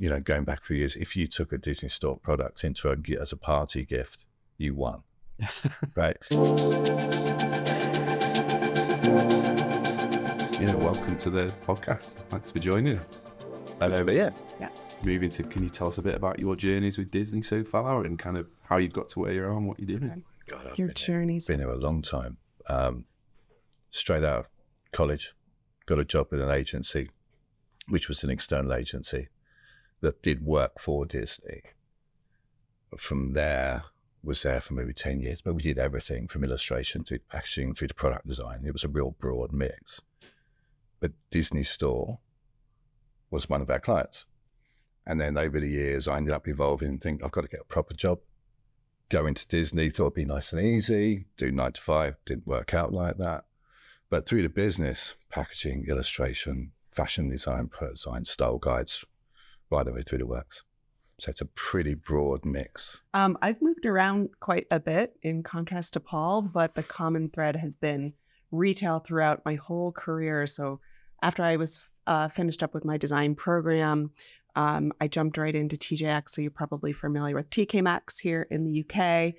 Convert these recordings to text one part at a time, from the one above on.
going back a few years, if you took a Disney Store product as a party gift, you won. Right. Welcome to the podcast. Thanks for joining us. Moving to, can you tell us a bit about your journeys with Disney so far and kind of how you've got to where you are and what you're doing? God, Your journeys. Been here a long time. Straight out of college, got a job with an agency, which was an external agency that did work for Disney. From there, was there for maybe 10 years, but we did everything from illustration to packaging through to product design. It was a real broad mix. But Disney Store was one of our clients. And then over the years, I ended up evolving and think I've got to get a proper job. Go into Disney, thought it'd be nice and easy, do 9 to 5, didn't work out like that. But through the business, packaging, illustration, fashion design, product design, style guides, right the way through the works. So it's a pretty broad mix. I've moved around quite a bit in contrast to Paul, but the common thread has been retail throughout my whole career. So after I was finished up with my design program, I jumped right into TJX. So you're probably familiar with TK Maxx here in the UK,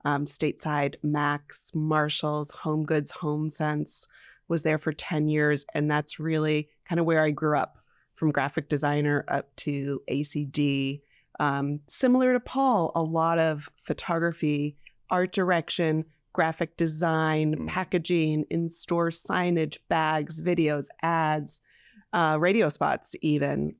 stateside Max, Marshalls, Home Goods, Home Sense, was there for 10 years. And that's really kind of where I grew up, from graphic designer up to ACD. Similar to Paul, a lot of photography, art direction, graphic design, packaging, in-store signage, bags, videos, ads, radio spots even.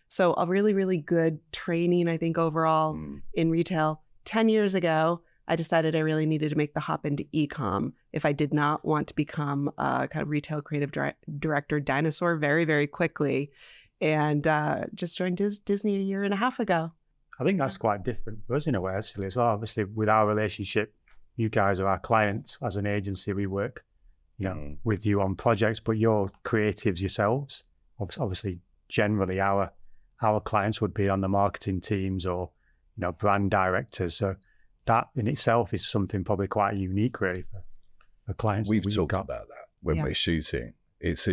So a really, really good training, I think, overall in retail. 10 years ago, I decided I really needed to make the hop into e-com if I did not want to become a kind of retail creative director dinosaur very, very quickly. And just joined Disney a year and a half ago. I think that's quite different for us in a way, actually, as well. Obviously, with our relationship, you guys are our clients. As an agency, we work, with you on projects, but you're creatives yourselves. Obviously, generally, our clients would be on the marketing teams or, brand directors. So that in itself is something probably quite unique, really, for clients. We've talked about that when we're shooting. It's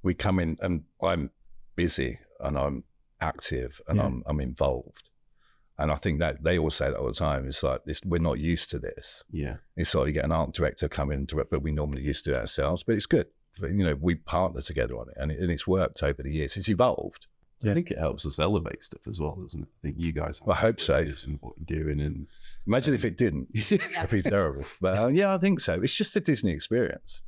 we come in and I'm busy and I'm active and I'm involved. And I think that they all say that all the time. It's like this, we're not used to this. Yeah. It's like you get an art director come in and direct, but we normally used to do it ourselves. But it's good. But, we partner together on it and it's worked over the years. It's evolved. Yeah. I think it helps us elevate stuff as well, doesn't it? I think you guys have I hope so. What you're doing. And imagine if it didn't. It'd be terrible. But I think so. It's just a Disney experience.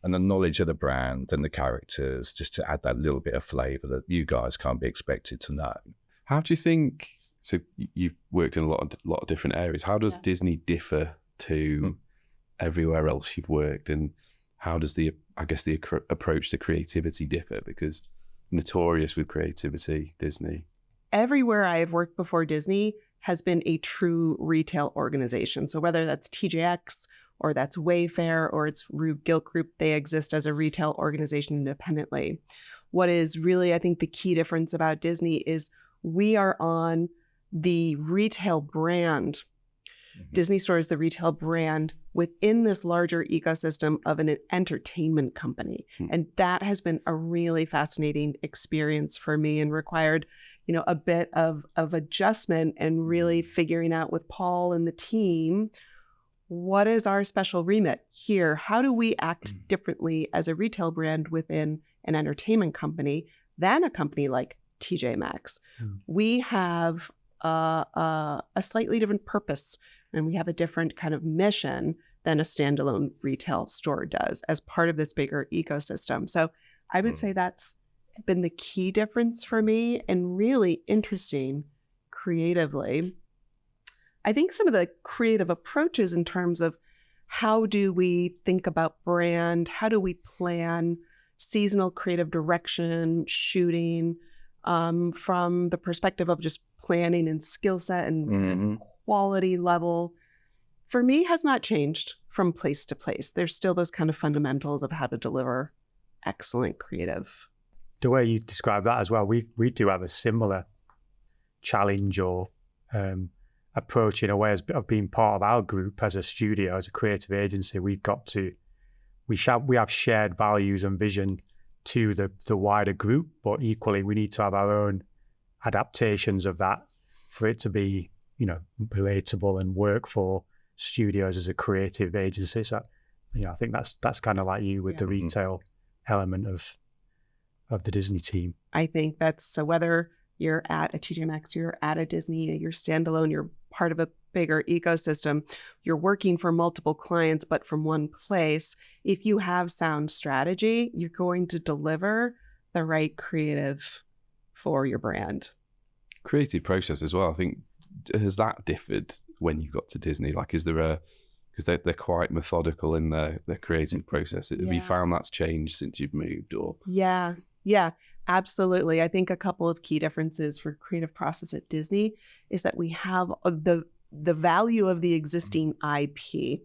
And the knowledge of the brand and the characters, just to add that little bit of flavour that you guys can't be expected to know. How do you think, so you've worked in a lot of different areas, how does Disney differ to everywhere else you've worked? And how does the approach to creativity differ? Because notorious with creativity, Disney. Everywhere I have worked before Disney has been a true retail organization. So whether that's TJX or that's Wayfair or it's Rue Gilt Group, they exist as a retail organization independently. What is really, I think, the key difference about Disney is we are on the retail brand. Disney Store is the retail brand within this larger ecosystem of an entertainment company. And that has been a really fascinating experience for me and required, a bit of adjustment and really figuring out with Paul and the team, what is our special remit here? How do we act differently as a retail brand within an entertainment company than a company like TJ Maxx? We have a slightly different purpose and we have a different kind of mission than a standalone retail store does as part of this bigger ecosystem. So I would say that's been the key difference for me and really interesting creatively. I think some of the creative approaches in terms of how do we think about brand, how do we plan seasonal creative direction, shooting, from the perspective of just planning and skill set and quality level, for me has not changed from place to place. There's still those kind of fundamentals of how to deliver excellent creative. The way you describe that as well, we do have a similar challenge or approach in a way as of being part of our group as a studio, as a creative agency. We have shared values and vision to the wider group, but equally we need to have our own adaptations of that for it to be, you know, relatable and work for studios as a creative agency. So, you know, I think that's kind of like you with the retail element of the Disney team. I think that's, so whether you're at a TJ Maxx, you're at a Disney, you're standalone, you're part of a bigger ecosystem, you're working for multiple clients, but from one place, if you have sound strategy, you're going to deliver the right creative for your brand. Creative process as well. I think, has that differed when you got to Disney? Like, is there because they're quite methodical in their creative process. Have you found that's changed since you've moved? Or Yeah, absolutely. I think a couple of key differences for creative process at Disney is that we have the value of the existing IP,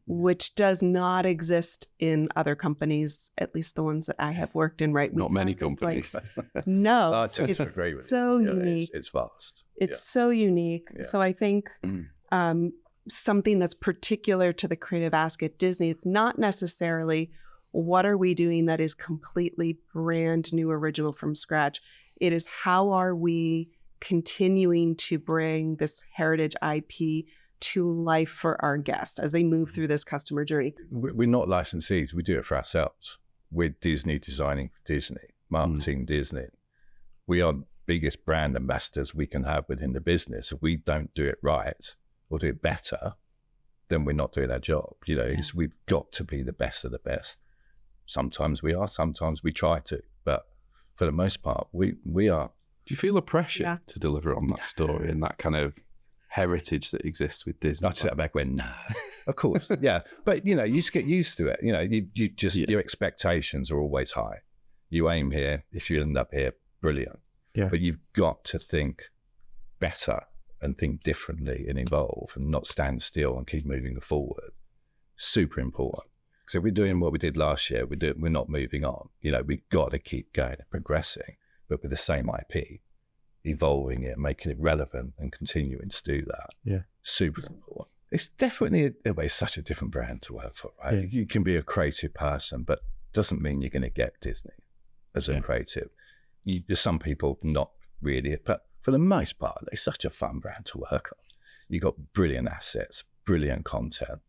which does not exist in other companies, at least the ones that I have worked in. Right? Not many companies. No, it's so unique. It's vast. It's so unique. Yeah. So I think something that's particular to the creative ask at Disney, it's not necessarily what are we doing that is completely brand new, original from scratch. It is how are we continuing to bring this heritage IP to life for our guests as they move through this customer journey. We're not licensees. We do it for ourselves. We're Disney, designing for Disney, marketing Disney. We are biggest brand ambassadors we can have within the business. If we don't do it right or do it better, then we're not doing our job. You know, we've got to be the best of the best. Sometimes we are, sometimes we try to, but for the most part, we are. Do you feel a pressure to deliver on that story and that kind of heritage that exists with Disney? I sat back when, nah, of course, yeah. But, you know, you just get used to it. You know, you just, your expectations are always high. You aim here, if you end up here, brilliant. Yeah. But you've got to think better and think differently and evolve and not stand still and keep moving forward. Super important. So we're doing what we did last year. We're not moving on. You know, we've got to keep going and progressing, but with the same IP, evolving it, making it relevant and continuing to do that. Yeah. Super important. It's definitely, it's such a different brand to work for, right? Yeah. You can be a creative person, but doesn't mean you're going to get Disney as a creative. There's some people not really, but for the most part, it's such a fun brand to work on. You've got brilliant assets, brilliant content.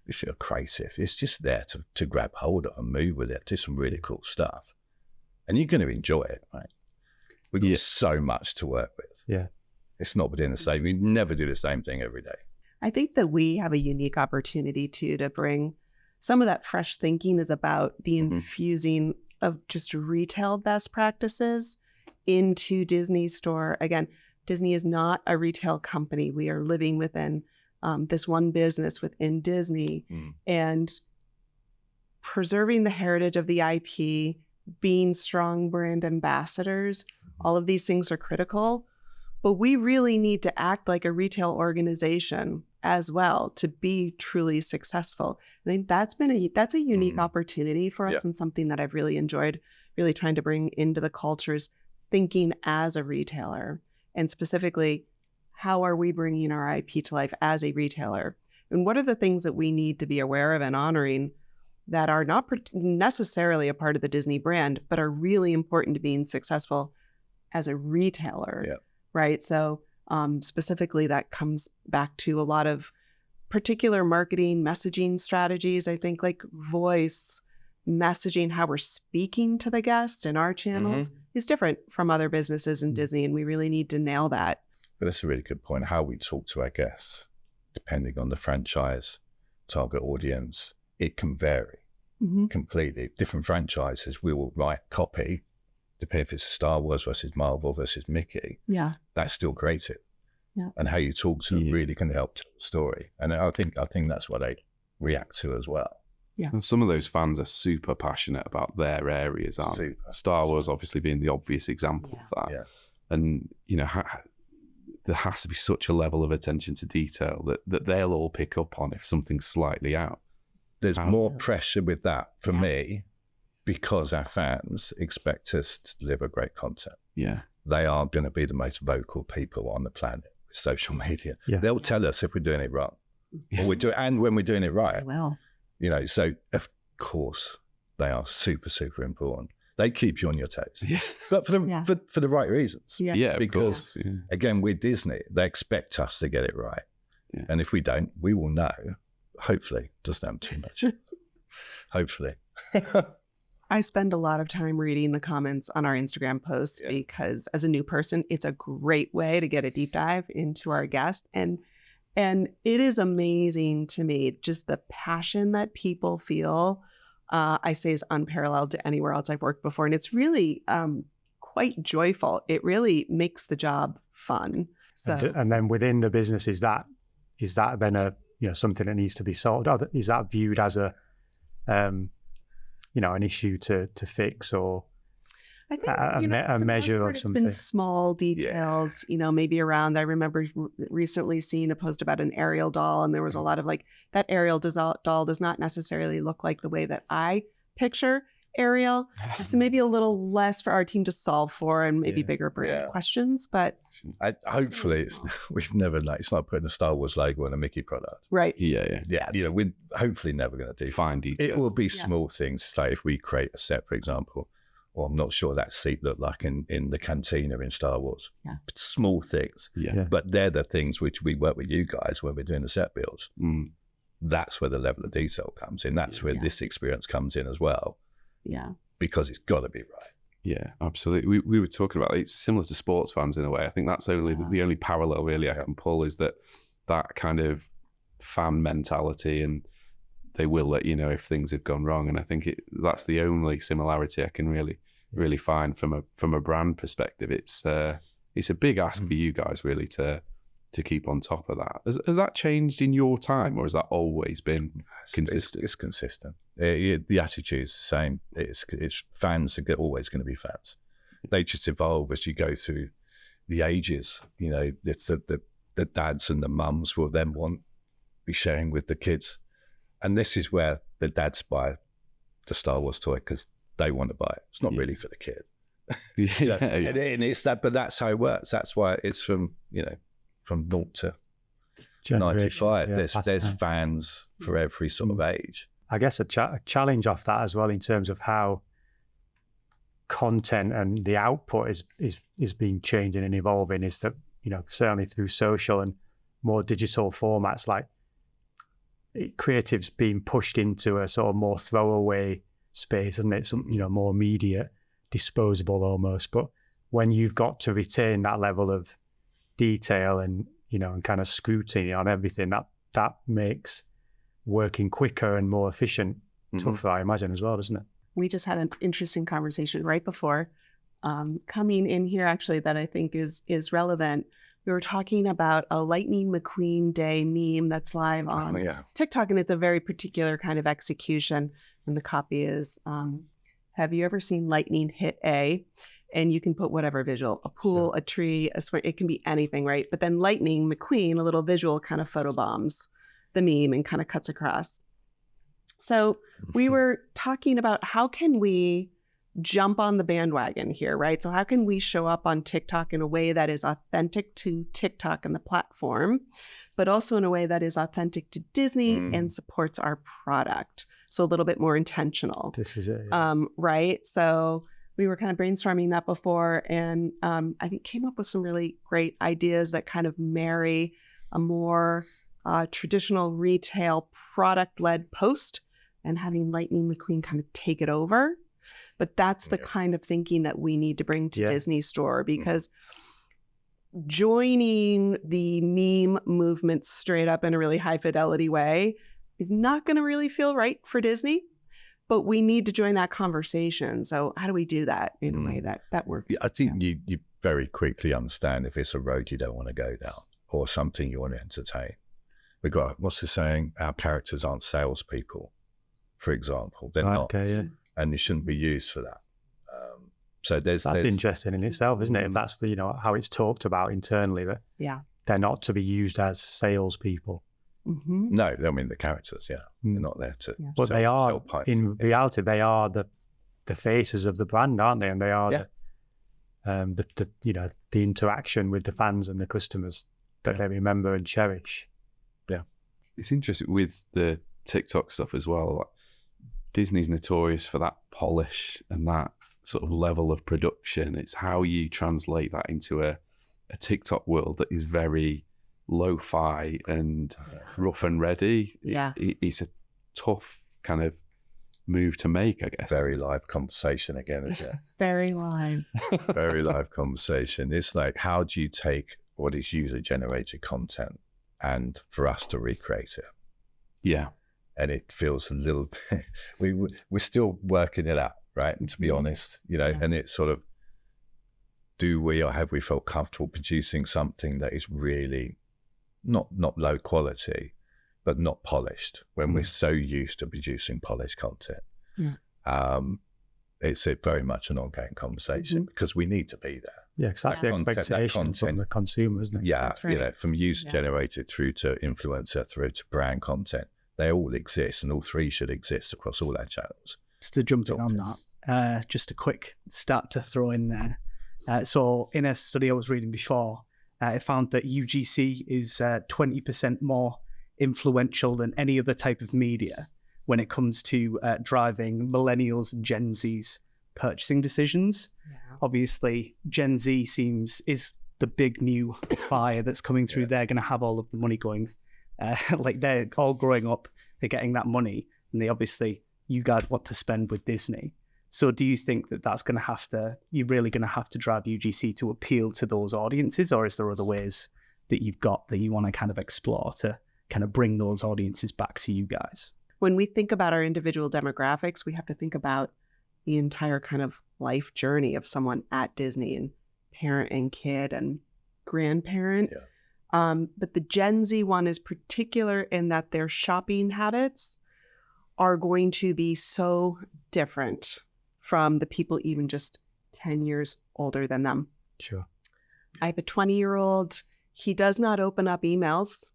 If you're creative, it's just there to grab hold of and move with it, do some really cool stuff. And you're going to enjoy it, right? We've got so much to work with. Yeah. It's not within the same, we never do the same thing every day. I think that we have a unique opportunity too to bring some of that fresh thinking is about the infusing of just retail best practices into Disney store. Again, Disney is not a retail company. We are living within this one business within Disney and preserving the heritage of the IP, being strong brand ambassadors. All of these things are critical, but we really need to act like a retail organization as well to be truly successful. I think that's a unique opportunity for us and something that I've really enjoyed really trying to bring into the cultures, thinking as a retailer, and specifically, how are we bringing our IP to life as a retailer? And what are the things that we need to be aware of and honoring that are not necessarily a part of the Disney brand, but are really important to being successful as a retailer, right? So specifically, that comes back to a lot of particular marketing messaging strategies. I think like voice messaging, how we're speaking to the guest in our channels is different from other businesses in Disney, and we really need to nail that. But that's a really good point. How we talk to our guests, depending on the franchise, target audience, it can vary completely. Different franchises, we will write copy, depending if it's Star Wars versus Marvel versus Mickey. Yeah. That's still creative. Yeah. And how you talk to them really can help tell the story. And I think that's what they react to as well. Yeah. And some of those fans are super passionate about their areas, aren't they? Star Wars obviously being the obvious example of that. Yeah. And, you know, there has to be such a level of attention to detail that they'll all pick up on if something's slightly out. There's more pressure with that for me because our fans expect us to deliver great content. Yeah. They are going to be the most vocal people on the planet with social media. Yeah. They'll tell us if we're doing it wrong. Or and when we're doing it right. Well. You know, so of course they are super, super important. They keep you on your toes, Yeah. but for the Yeah. for the right reasons. Yeah. Yeah, of Because course. Yeah. again, with Disney, they expect us to get it right, Yeah. and if we don't, we will know. Hopefully, doesn't have too much. Hopefully. I spend a lot of time reading the comments on our Instagram posts because as a new person, it's a great way to get a deep dive into our guests. And it is amazing to me, just the passion that people feel, I say is unparalleled to anywhere else I've worked before. And it's really quite joyful. It really makes the job fun. So, And then within the business, is that then a something that needs to be solved? Or is that viewed as a an issue to fix, or I think a measure of it's something? been small details, maybe around. I remember recently seeing a post about an Ariel doll, and there was a lot of like, that Ariel doll does not necessarily look like the way that I picture Ariel. So maybe a little less for our team to solve for, and maybe bigger brand questions. But Hopefully, we've never it's not putting a Star Wars logo on a Mickey product. right. Yeah. Yeah, we're hopefully never going to do. Fine detail. It will be small things. It's like if we create a set, for example, or I'm not sure that seat looked like in the cantina in Star Wars. Yeah. Small things. Yeah. But they're the things which we work with you guys when we're doing the set builds. That's where the level of detail comes in. That's where this experience comes in as well. Yeah. Because it's got to be right. Yeah, absolutely. We were talking about it's similar to sports fans in a way. I think that's only the only parallel really I can pull is that kind of fan mentality, and they will let you know if things have gone wrong. And I think that's the only similarity I can really find from a brand perspective. It's a big ask for you guys really to keep on top of that. Has that changed in your time, or has that always been consistent? It's consistent. The attitude is the same. It's fans are always going to be fans. They just evolve as you go through the ages. It's the dads and the mums will then be sharing with the kids, and this is where the dads buy the Star Wars toy because they want to buy it. It's not really for the kid. And it's that, but that's how it works. That's why it's from 0 to 95. There's fans for every sort of age. I guess a challenge off that as well in terms of how content and the output is being changing and evolving is that, certainly through social and more digital formats, like creative's being pushed into a sort of more throwaway space, isn't it? Some, more immediate, disposable almost. But when you've got to retain that level of detail and and kind of scrutiny on everything, that makes working quicker and more efficient tougher, I imagine, as well, doesn't it? We just had an interesting conversation right before coming in here, actually, that I think is relevant. We were talking about a Lightning McQueen Day meme that's live on TikTok, and it's a very particular kind of execution. And the copy is, have you ever seen lightning hit A? And you can put whatever visual, a pool, a tree, a swing, it can be anything, right? But then Lightning McQueen, a little visual, kind of photobombs the meme and kind of cuts across. So we were talking about how can we jump on the bandwagon here, right? So how can we show up on TikTok in a way that is authentic to TikTok and the platform, but also in a way that is authentic to Disney and supports our product? So a little bit more intentional. This is it. Right? So we were kind of brainstorming that before, and I think came up with some really great ideas that kind of marry a more traditional retail product-led post and having Lightning McQueen kind of take it over. But that's the kind of thinking that we need to bring to Disney Store, because joining the meme movement straight up in a really high fidelity way is not going to really feel right for Disney. But we need to join that conversation. So how do we do that in a way that works? I think you very quickly understand if it's a road you don't want to go down or something you want to entertain. We've got, what's the saying? Our characters aren't salespeople, for example. They're not. And they shouldn't be used for that. So that's interesting in itself, isn't it? If that's how it's talked about internally, that they're not to be used as salespeople. Mm-hmm. No, I mean the characters, they're not there to. But they are, in reality, they are the faces of the brand, aren't they? And they are the interaction with the fans and the customers that they remember and cherish. Yeah, it's interesting with the TikTok stuff as well. Like, Disney's notorious for that polish and that sort of level of production. It's how you translate that into a TikTok world that is very lo-fi and rough and ready. Yeah. It's a tough kind of move to make, I guess. Very live conversation again, isn't it? Very live. Very live conversation. It's like, how do you take what is user-generated content and for us to recreate it? Yeah. And it feels a little bit, we're still working it out, right? And to be honest, you know, and it's sort of, do we or have we felt comfortable producing something that is really not low quality, but not polished, when we're so used to producing polished content? It's very much an ongoing conversation because we need to be there. Yeah, because that's the expectation from the consumer, isn't it? Yeah, That's right. you know, from user generated through to influencer through to brand content, they all exist, and all three should exist across all our channels. Just to jump in on that, just a quick stat to throw in there. So in a study I was reading before, it found that UGC is 20% more influential than any other type of media when it comes to driving millennials and Gen Z's purchasing decisions. Obviously, Gen Z is the big new buyer that's coming through. They're going to have all of the money going. Like, they're all growing up, they're getting that money, and you guys want to spend with Disney. So do you think that you're really going to have to drive UGC to appeal to those audiences, or is there other ways that you've got that you want to kind of explore to kind of bring those audiences back to you guys? When we think about our individual demographics, we have to think about the entire kind of life journey of someone at Disney, and parent and kid and grandparent. But the Gen Z one is particular in that their shopping habits are going to be so different from the people even just 10 years older than them. Sure. I have a 20-year-old. He does not open up emails.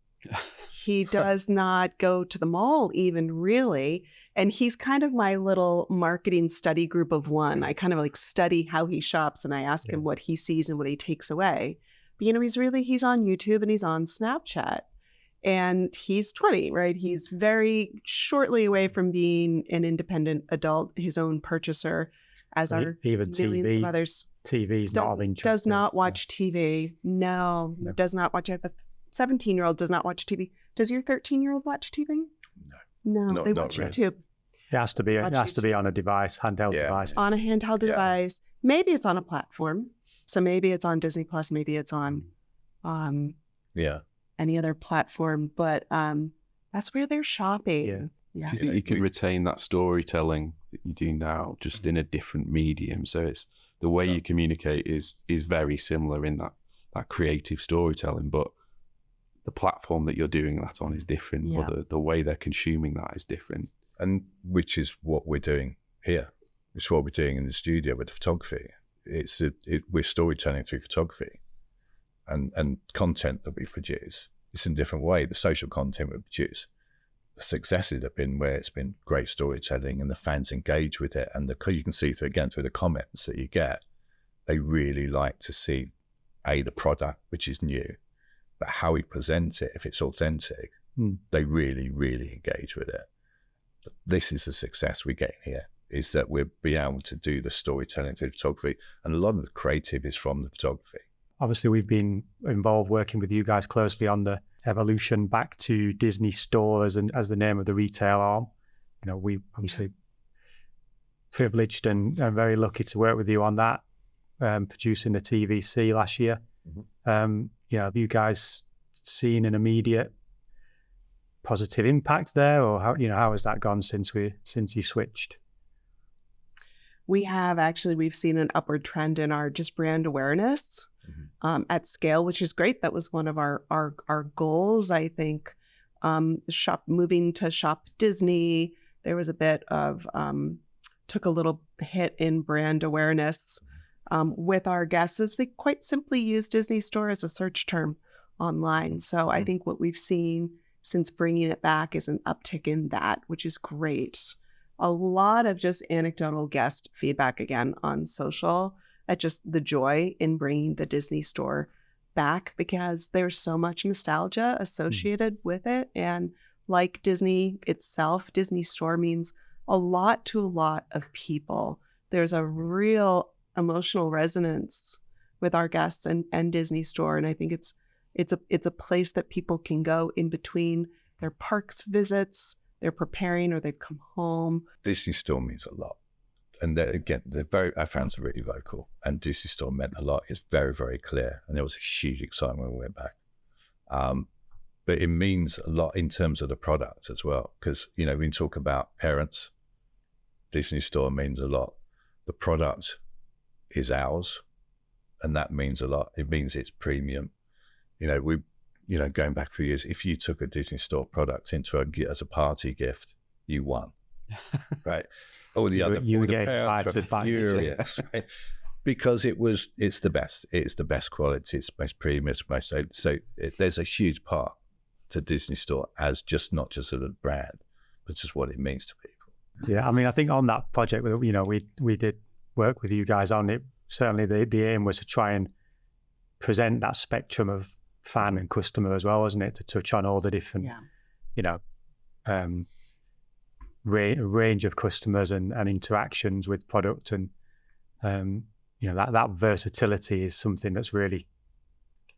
He does not go to the mall even, really. And he's kind of my little marketing study group of one. I kind of like study how he shops, and I ask him what he sees and what he takes away. But, you know, he's on YouTube and he's on Snapchat, and he's 20, right? He's very shortly away from being an independent adult, his own purchaser, as are even millions of others. TV's not of interest. Does not watch TV. No, does not watch. I have a 17-year-old does not watch TV. Does your 13-year-old watch TV? No, they watch really. YouTube. It has to be on a device, handheld device. On a handheld device. Maybe it's on a platform. So maybe it's on Disney Plus. Maybe it's on any other platform. But that's where they're shopping. Yeah. Do you think you can retain that storytelling that you do now, just in a different medium? So it's the way you communicate is very similar in that creative storytelling, but the platform that you're doing that on is different, or the way they're consuming that is different. And which is what we're doing here. It's what we're doing in the studio with the photography. We're storytelling through photography and content that we produce. It's in a different way. The social content we produce, the successes have been where it's been great storytelling and the fans engage with it. And you can see through the comments that you get, they really like to see the product, which is new, but how we present it, if it's authentic, they really, really engage with it. But this is the success we're getting here, is that we're being able to do the storytelling through photography, and a lot of the creative is from the photography. Obviously, we've been involved working with you guys closely on the evolution back to Disney stores and as the name of the retail arm. You know, we obviously privileged and very lucky to work with you on that, producing the TVC last year. Have you guys seen an immediate positive impact there, or how has that gone since you switched? We've seen an upward trend in our just brand awareness at scale, which is great. That was one of our goals, I think. Moving to Shop Disney, there was a bit of took a little hit in brand awareness with our guests, as they quite simply use Disney Store as a search term online. So I think what we've seen since bringing it back is an uptick in that, which is great. A lot of just anecdotal guest feedback again on social at just the joy in bringing the Disney Store back, because there's so much nostalgia associated with it. And like Disney itself, Disney Store means a lot to a lot of people. there's a real emotional resonance with our guests and Disney Store. And I think it's a place that people can go in between their parks visits, they're preparing or they've come home. Disney Store means a lot. And again, our fans are really vocal, and Disney Store meant a lot. It's very, very clear. And there was a huge excitement when we went back. But it means a lot in terms of the product as well. Because, you know, we talk about parents, Disney Store means a lot. The product is ours, and that means a lot. It means it's premium. You know, going back a few years, if you took a Disney Store product as a party gift, you won, right? All the other parents were furious, right? Because it's the best. It's the best quality. It's most premium. It's most there's a huge part to Disney Store as not just a brand, but just what it means to people. Yeah, I mean, I think on that project, you know, we did work with you guys on it. Certainly, the aim was to try and present that spectrum of fan and customer as well, wasn't it? To touch on all the different, you know, range of customers and interactions with product, and you know, that versatility is something that's really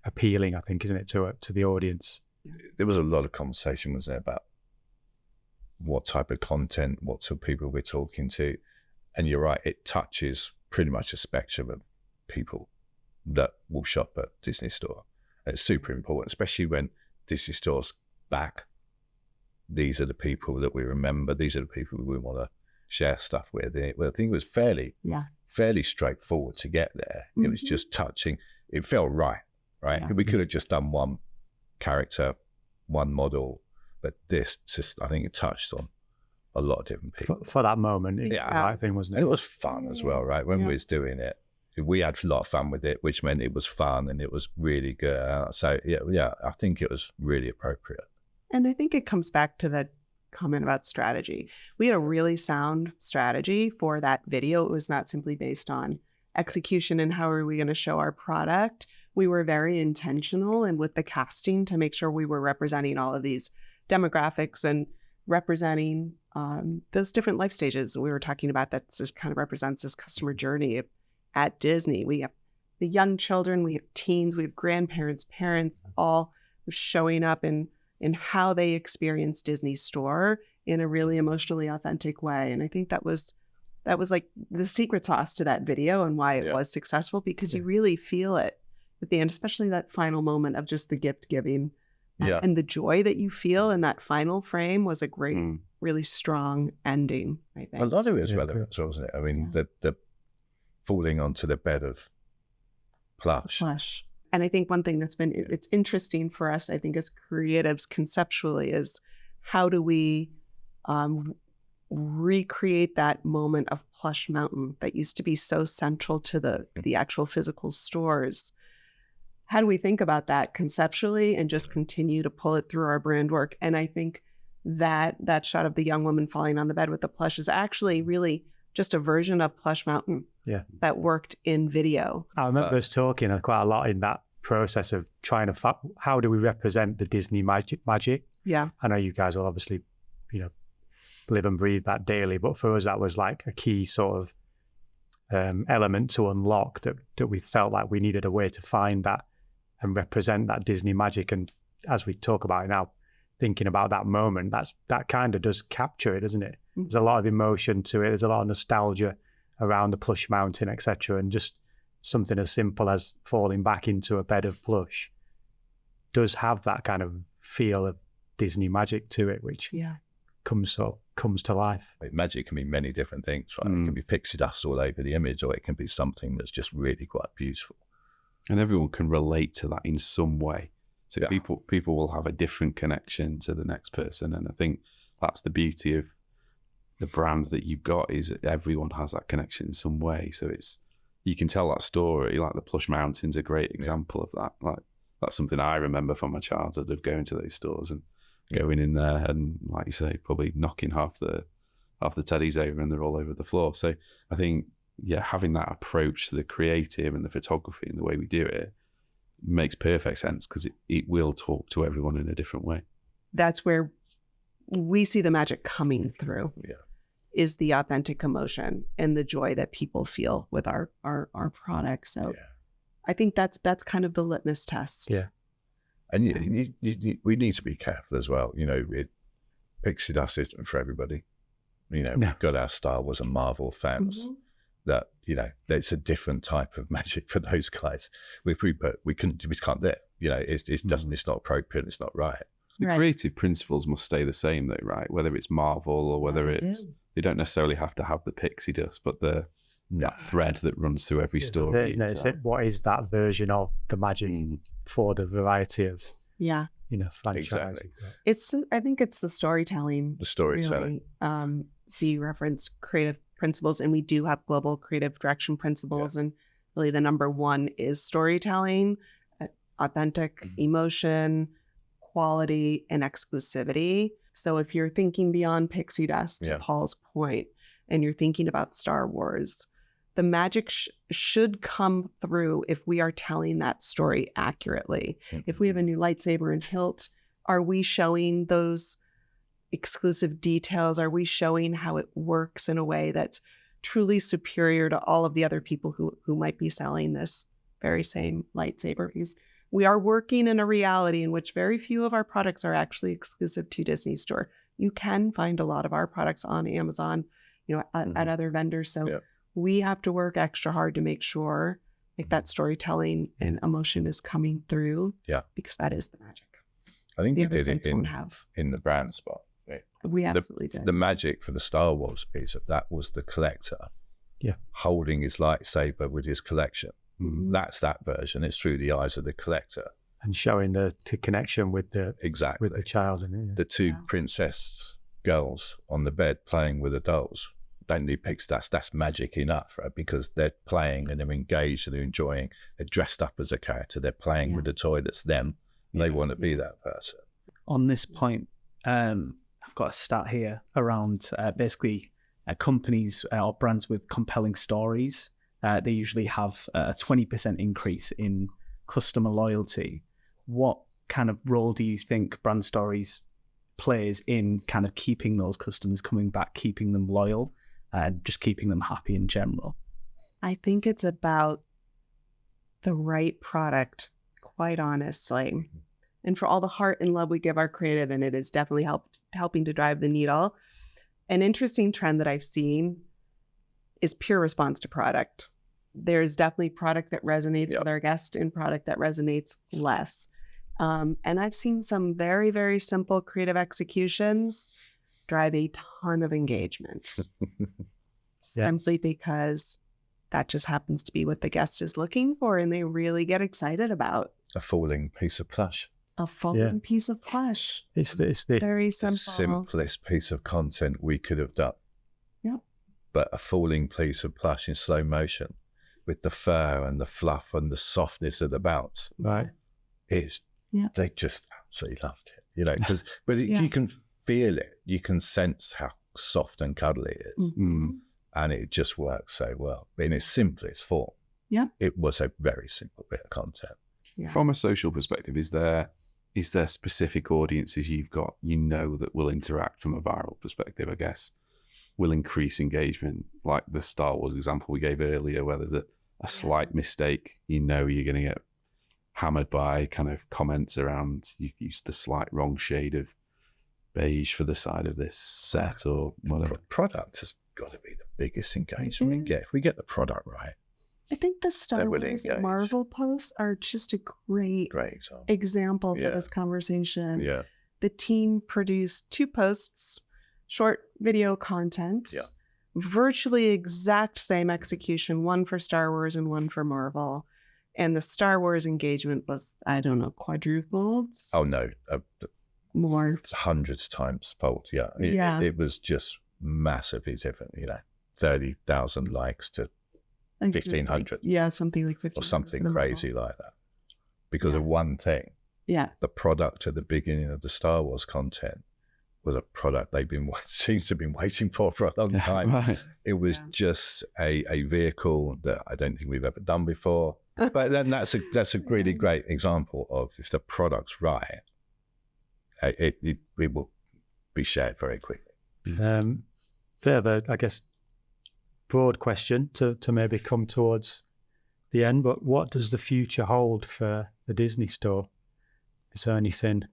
appealing, I think, isn't it, to the audience? There was a lot of conversation, was there, about what type of content, what sort of people we're talking to, and you're right, it touches pretty much a spectrum of people that will shop at Disney Store. And it's super important, especially when Disney Store's back. These are the people that we remember. These are the people we want to share stuff with. Well, I think it was fairly straightforward to get there. Mm-hmm. It was just touching. It felt right? Yeah. We could have just done one character, one model, but this just, I think it touched on a lot of different people. For that moment, the right thing, wasn't it? And it was fun as well, right? When we was doing it, we had a lot of fun with it, which meant it was fun and it was really good. So yeah, I think it was really appropriate. And I think it comes back to the comment about strategy. We had a really sound strategy for that video. It was not simply based on execution and how are we going to show our product. We were very intentional and with the casting to make sure we were representing all of these demographics and representing those different life stages we were talking about. That just kind of represents this customer journey at Disney. We have the young children, we have teens, we have grandparents, parents, all showing up in how they experience Disney Store in a really emotionally authentic way. And I think that was like the secret sauce to that video and why it was successful, because you really feel it at the end, especially that final moment of just the gift giving and the joy that you feel in that final frame was a great, really strong ending, I think. A lot of it was relevant, wasn't it? I mean, the falling onto the bed of plush. And I think one thing it's interesting for us, I think, as creatives conceptually, is how do we recreate that moment of Plush Mountain that used to be so central to the actual physical stores? How do we think about that conceptually and just continue to pull it through our brand work? And I think that shot of the young woman falling on the bed with the plush is actually really just a version of Plush Mountain that worked in video. I remember us talking quite a lot in that process of trying to how do we represent the Disney magic? Yeah. I know you guys will obviously, you know, live and breathe that daily, but for us that was like a key sort of element to unlock, that we felt like we needed a way to find that and represent that Disney magic. And as we talk about it now, thinking about that moment, that kind of does capture it, doesn't it? There's a lot of emotion to it. There's a lot of nostalgia around the Plush Mountain, etc. And just something as simple as falling back into a bed of plush does have that kind of feel of Disney magic to it, which comes to life. Magic can be many different things, right? It can be pixie dust all over the image, or it can be something that's just really quite beautiful. And everyone can relate to that in some way. So people will have a different connection to the next person. And I think that's the beauty of the brand that you've got, is that everyone has that connection in some way. So you can tell that story. Like the Plush Mountain's a great example of that. Like that's something I remember from my childhood, of going to those stores and going in there and, like you say, probably knocking half the teddies over and they're all over the floor. So I think, having that approach to the creative and the photography and the way we do it makes perfect sense, because it will talk to everyone in a different way. That's where we see the magic coming through. is the authentic emotion and the joy that people feel with our products. So I think that's kind of the litmus test. Yeah. And we need to be careful as well. Pixie dust isn't for everybody. We've got our Star Wars and Marvel fans that, it's a different type of magic for those guys. We can't do it. It's not appropriate. It's not right. The creative principles must stay the same though, right? Whether it's Marvel or whether they don't necessarily have to have the pixie dust, but that thread that runs through every story. What is that version of the magic for the variety of franchise? Exactly. I think it's the storytelling. The storytelling. Really. So you referenced creative principles, and we do have global creative direction principles, and really the number one is storytelling, authentic emotion, quality, and exclusivity. So if you're thinking beyond pixie dust, to Paul's point, and you're thinking about Star Wars, the magic should come through if we are telling that story accurately. If we have a new lightsaber in hilt, are we showing those exclusive details? Are we showing how it works in a way that's truly superior to all of the other people who might be selling this very same lightsaber? Because we are working in a reality in which very few of our products are actually exclusive to Disney Store. You can find a lot of our products on Amazon, at other vendors. So we have to work extra hard to make sure that storytelling and emotion is coming through. Yeah. Because that is the magic. I think the we did it in the brand spot. Right? We absolutely did. The magic for the Star Wars piece of that was the collector holding his lightsaber with his collection. That's that version. It's through the eyes of the collector. And showing the connection with the child. The two princess girls on the bed playing with the dolls. Don't need pixie dust. That's magic enough, right? Because they're playing and they're engaged and they're enjoying. They're dressed up as a character. They're playing with the toy that's them. And they want to be that person. On this point, I've got a stat here around basically companies or brands with compelling stories. They usually have a 20% increase in customer loyalty. What kind of role do you think brand stories plays in kind of keeping those customers coming back, keeping them loyal, and just keeping them happy in general? I think it's about the right product, quite honestly. And for all the heart and love we give our creative, and it is definitely helping to drive the needle. An interesting trend that I've seen is pure response to product. There's definitely product that resonates with our guest and product that resonates less. And I've seen some very, very simple creative executions drive a ton of engagement simply because that just happens to be what the guest is looking for and they really get excited about. A falling piece of plush. A falling piece of plush. It's the very simple. The simplest piece of content we could have done. Yep. But a falling piece of plush in slow motion with the fur and the fluff and the softness of the bounce. Right. They just absolutely loved it, but you can feel it. You can sense how soft and cuddly it is. And it just works so well. In its simplest form, it was a very simple bit of content. Yeah. From a social perspective, is there specific audiences you've got, that will interact from a viral perspective, I guess, will increase engagement, like the Star Wars example we gave earlier, where there's a slight mistake, you're going to get hammered by kind of comments around you've used the slight wrong shade of beige for the side of this set or whatever. Product has got to be the biggest engagement we get. If we get the product right. I think the Star Wars Marvel posts are just a great example for this conversation. Yeah. The team produced 2 posts, short video content, virtually exact same execution, one for Star Wars and one for Marvel. And the Star Wars engagement was, I don't know, quadrupled. Oh, no. More. Hundreds times fold, It was just massively different, 30,000 likes to 1,500. Something like 1,500. Or something crazy like that. Because of one thing. Yeah. The product at the beginning of the Star Wars content was a product seems to have been waiting for a long time. Right. It was just a vehicle that I don't think we've ever done before. But then that's a really great example of if the product's right, it will be shared very quickly. bit of a, I guess, broad question to maybe come towards the end, but what does the future hold for the Disney store? Is there anything?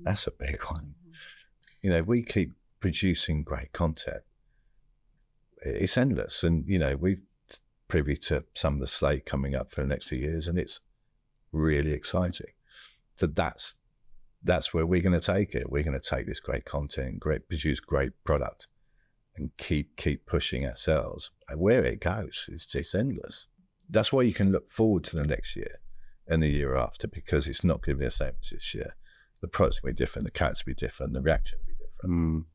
That's a big one. You know, we keep producing great content. It's endless. And, you know, we're privy to some of the slate coming up for the next few years, and it's really exciting. So that's where we're going to take it. We're going to take this great content, produce great product, and keep pushing ourselves. And where it goes, it's endless. That's why you can look forward to the next year and the year after, because it's not going to be the same as this year. The products will be different, the characters will be different, the reaction will be different.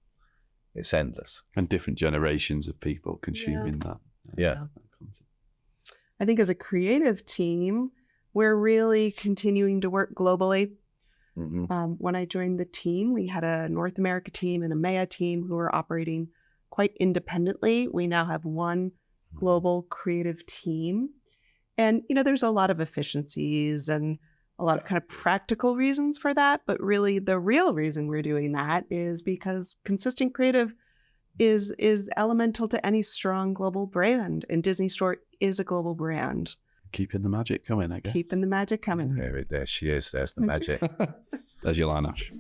It's endless. And different generations of people consuming that. Yeah. I think as a creative team, we're really continuing to work globally. When I joined the team, we had a North America team and a EMEA team who were operating quite independently. We now have one global creative team. And, you know, there's a lot of efficiencies and a lot of kind of practical reasons for that. But really, the real reason we're doing that is because consistent creative is elemental to any strong global brand. And Disney Store is a global brand. Keeping the magic coming, I guess. Keeping the magic coming. There she is. There's the magic. There's your line, Ash.